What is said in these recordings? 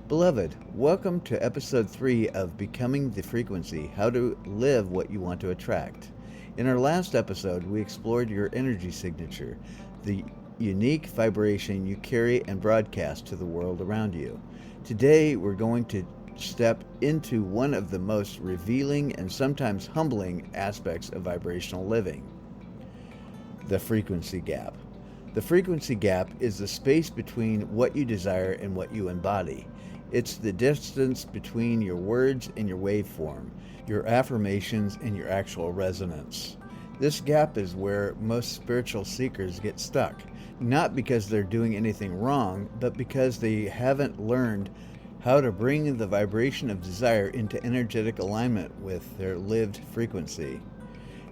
Beloved, welcome to episode 3 of Becoming the Frequency, How to Live What You Want to Attract. In our last episode, we explored your energy signature, the unique vibration you carry and broadcast to the world around you. Today, we're going to step into one of the most revealing and sometimes humbling aspects of vibrational living, the frequency gap. The frequency gap is the space between what you desire and what you embody. It's the distance between your words and your waveform, your affirmations and your actual resonance. This gap is where most spiritual seekers get stuck, not because they're doing anything wrong, but because they haven't learned how to bring the vibration of desire into energetic alignment with their lived frequency.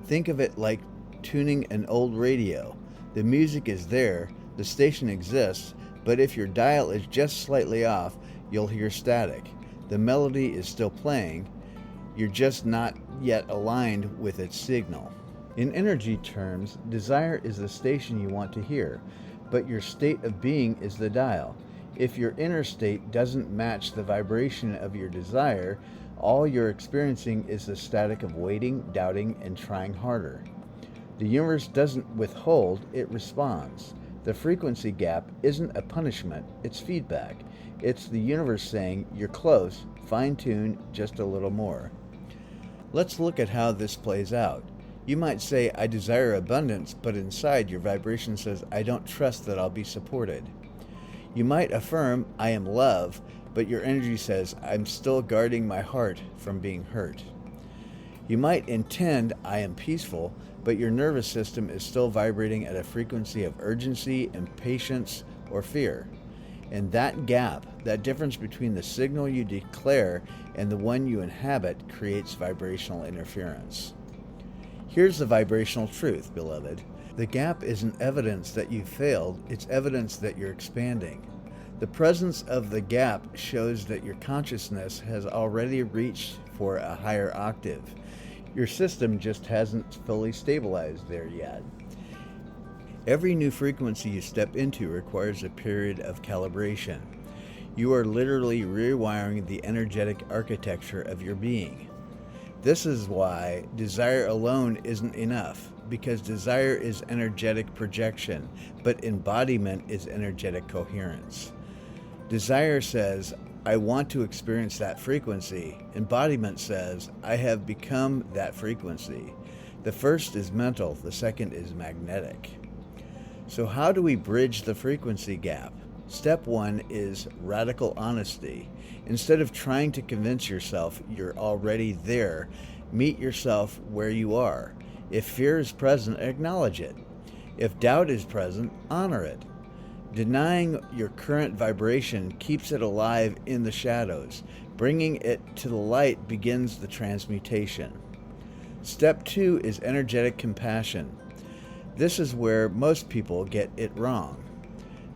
Think of it like tuning an old radio. The music is there, the station exists, but if your dial is just slightly off, you'll hear static. The melody is still playing, you're just not yet aligned with its signal. In energy terms, desire is the station you want to hear, but your state of being is the dial. If your inner state doesn't match the vibration of your desire, all you're experiencing is the static of waiting, doubting, and trying harder. The universe doesn't withhold, it responds. The frequency gap isn't a punishment, it's feedback. It's the universe saying, you're close, fine-tune just a little more. Let's look at how this plays out. You might say, I desire abundance, but inside your vibration says, I don't trust that I'll be supported. You might affirm, I am love, but your energy says, I'm still guarding my heart from being hurt. You might intend, I am peaceful, but your nervous system is still vibrating at a frequency of urgency, impatience, or fear. And that gap, that difference between the signal you declare and the one you inhabit, creates vibrational interference. Here's the vibrational truth, beloved. The gap isn't evidence that you failed, it's evidence that you're expanding. The presence of the gap shows that your consciousness has already reached for a higher octave. Your system just hasn't fully stabilized there yet. Every new frequency you step into requires a period of calibration. You are literally rewiring the energetic architecture of your being. This is why desire alone isn't enough, because desire is energetic projection, but embodiment is energetic coherence. Desire says, I want to experience that frequency. Embodiment says, I have become that frequency. The first is mental, the second is magnetic. So how do we bridge the frequency gap? Step 1 is radical honesty. Instead of trying to convince yourself you're already there, meet yourself where you are. If fear is present, acknowledge it. If doubt is present, honor it. Denying your current vibration keeps it alive in the shadows. Bringing it to the light begins the transmutation. Step 2 is energetic compassion. This is where most people get it wrong.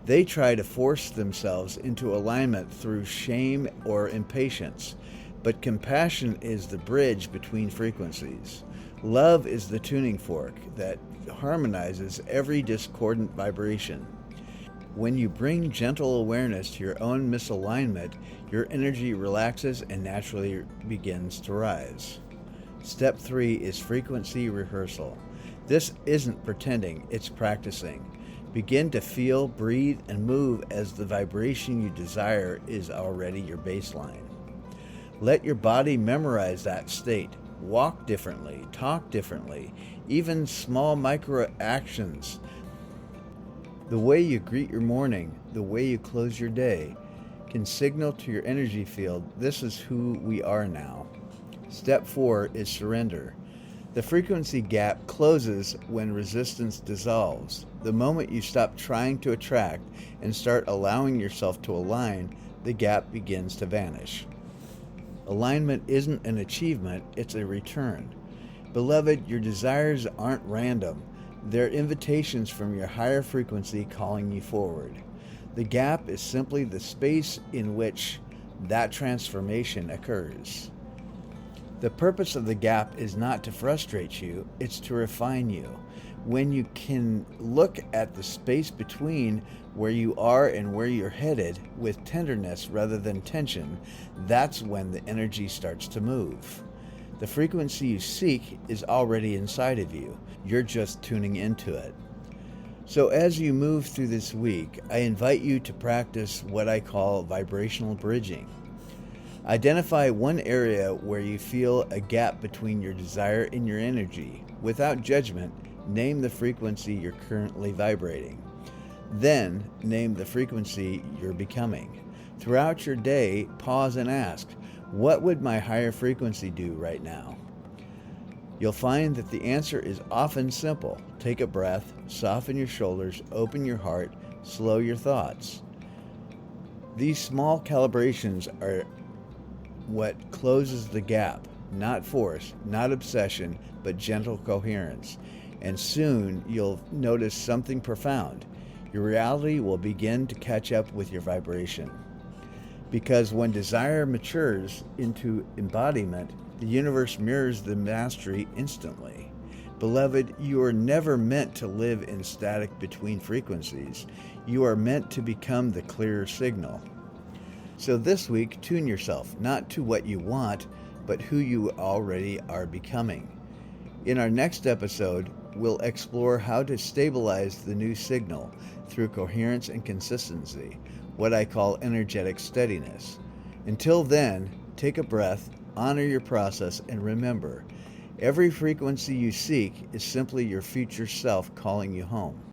They try to force themselves into alignment through shame or impatience, but compassion is the bridge between frequencies. Love is the tuning fork that harmonizes every discordant vibration. When you bring gentle awareness to your own misalignment, your energy relaxes and naturally begins to rise. Step 3 is frequency rehearsal. This isn't pretending, it's practicing. Begin to feel, breathe, and move as the vibration you desire is already your baseline. Let your body memorize that state. Walk differently, talk differently, even small micro actions. The way you greet your morning, the way you close your day, can signal to your energy field, this is who we are now. Step 4 is surrender. The frequency gap closes when resistance dissolves. The moment you stop trying to attract and start allowing yourself to align, the gap begins to vanish. Alignment isn't an achievement, it's a return. Beloved, your desires aren't random. They're invitations from your higher frequency calling you forward. The gap is simply the space in which that transformation occurs. The purpose of the gap is not to frustrate you, it's to refine you. When you can look at the space between where you are and where you're headed with tenderness rather than tension, that's when the energy starts to move. The frequency you seek is already inside of you. You're just tuning into it. So as you move through this week, I invite you to practice what I call vibrational bridging. Identify one area where you feel a gap between your desire and your energy. Without judgment, name the frequency you're currently vibrating. Then, name the frequency you're becoming. Throughout your day, pause and ask, what would my higher frequency do right now? You'll find that the answer is often simple. Take a breath, soften your shoulders, open your heart, slow your thoughts. These small calibrations are what closes the gap. Not force, not obsession, but gentle coherence. And soon you'll notice something profound. Your reality will begin to catch up with your vibration. Because when desire matures into embodiment, the universe mirrors the mastery instantly. Beloved, you are never meant to live in static between frequencies. You are meant to become the clearer signal. So this week, tune yourself, not to what you want, but who you already are becoming. In our next episode, we'll explore how to stabilize the new signal through coherence and consistency, what I call energetic steadiness. Until then, take a breath, honor your process, and remember, every frequency you seek is simply your future self calling you home.